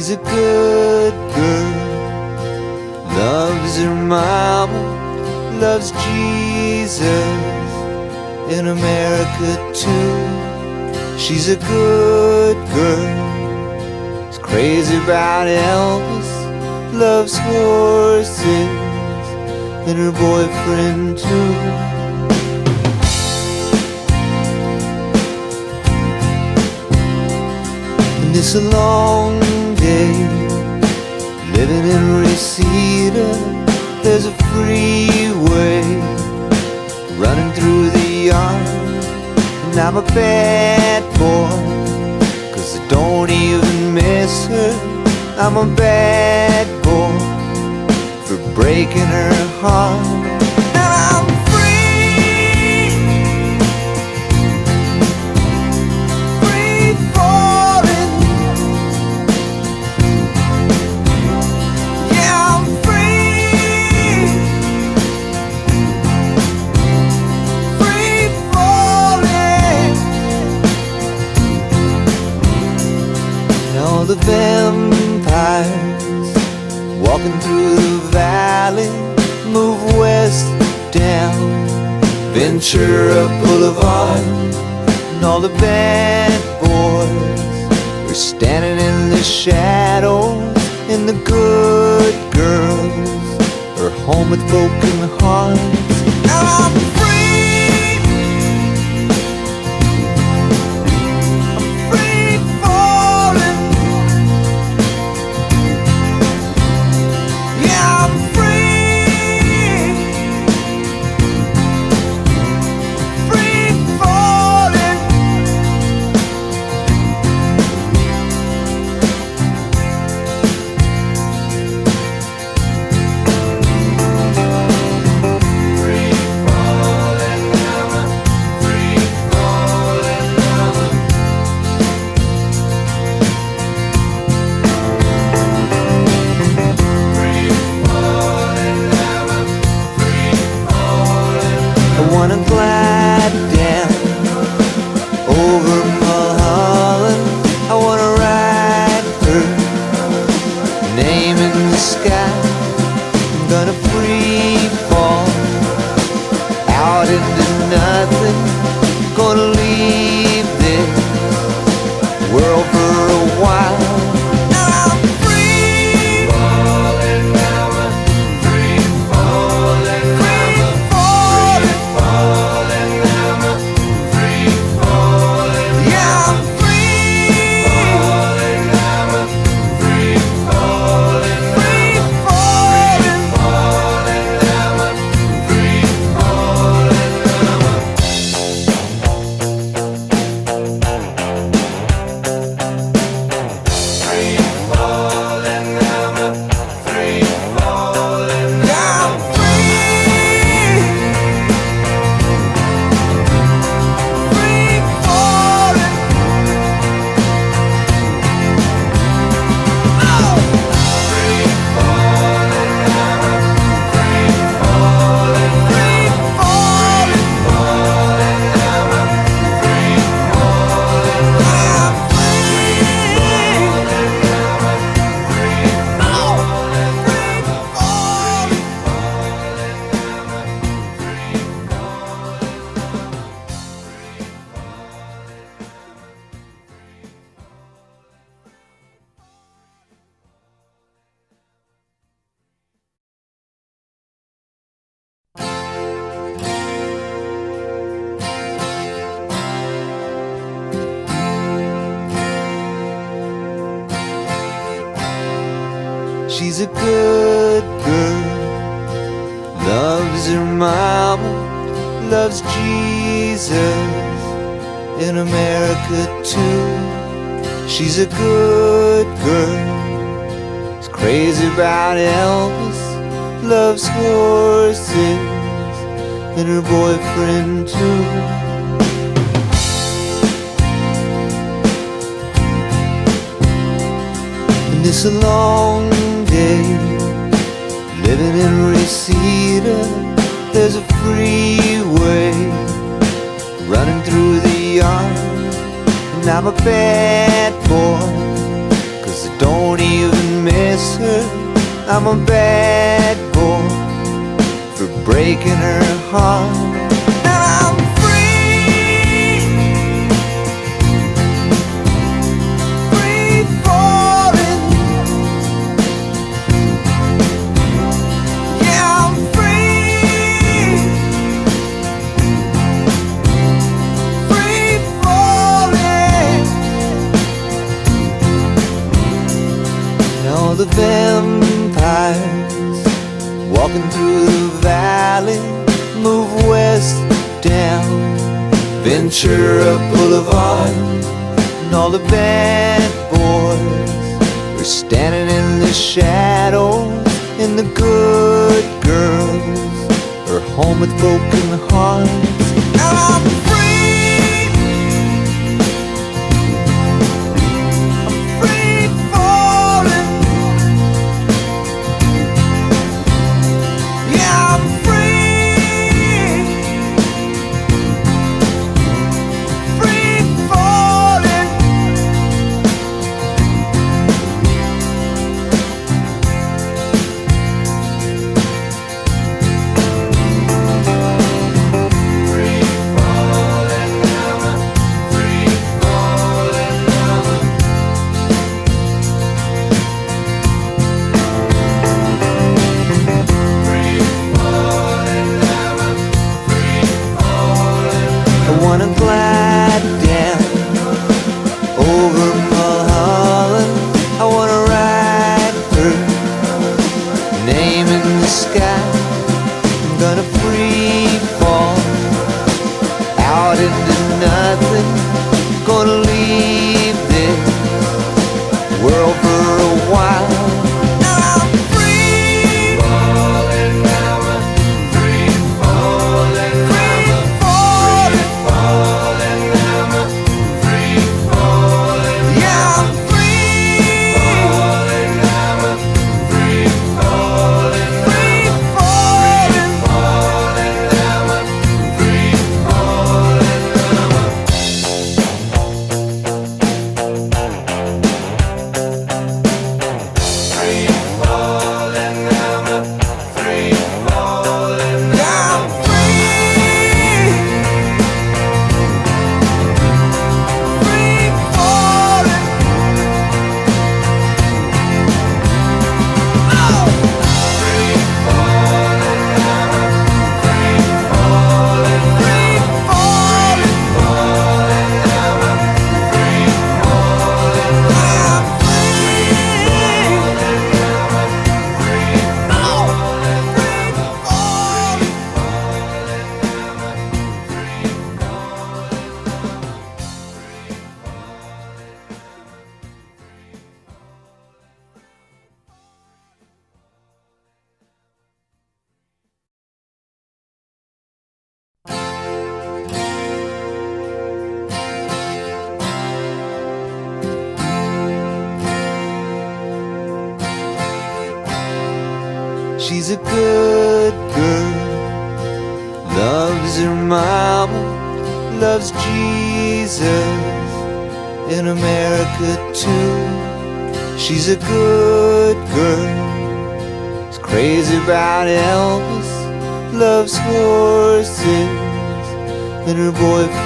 She's a good girl, loves her mama, loves Jesus, in America too. She's a good girl, is crazy about Elvis, loves horses, and her boyfriend too. And it's a long day living in Reseda. There's a freeway running through the yard, and I'm a bad boy, 'cause I don't even miss her. I'm a bad boy for breaking her heart. And I'm free, free falling. Yeah, I'm free, free falling. And all the vampires walking through the valley move west down Ventura Boulevard, and all the bad boys are standing in the shadows, and the good girls are home with broken hearts. And I'm free, I'm free falling. Yeah, I'm free, free falling. Free falling, I'm free falling, free falling, free falling. I wanna glide down over Mulholland. I wanna write her name in the sky. I'm gonna free fall out into nothing. Gonna leave this world for a while. I'm free falling, I'm free falling, free falling, falling, I'm free falling. Yeah, I'm free falling, I'm free falling, free falling, falling, I'm free falling. Free falling, I'm free falling. Yeah, I'm free, free falling. Oh! Free falling, I'm free falling, free falling, falling, I'm free falling. I'm She's a good girl, loves her mama, loves Jesus, in America too. She's a good girl, is crazy about Elvis, loves horses, and her boyfriend too. And it's a long day living in Reseda. There's a freeway running through the yard, and I'm a bad boy, 'cause I don't don't even miss her. I'm a bad boy for breaking her heart. And I'm free, free falling. Yeah, I'm free, free falling. Now the vampires walking through the valley move west down Ventura Boulevard, and all the bad boys are standing in the shadows, and the good girls are home with broken hearts. And I'm free, I'm free falling. Yeah, I'm free, free falling. Free falling, I'm free falling, free falling, free falling. I wanna glide down over Mulholland. I wanna ride her name in the sky. I'm gonna free fall out into nothing. Gonna leave this world for a while. Now I'm free falling, I'm free falling, free falling, falling, I'm free falling. Yeah, I'm free falling, I'm free falling, free falling, falling, I'm free falling. Free falling, I'm free falling. Yeah, I'm free, free falling. Oh! Free falling, I'm free falling, free falling, falling, I'm free falling. I'm She's a good girl, loves her mama, loves Jesus in America too. She's a good girl, is crazy about Elvis, loves horses and her boyfriend.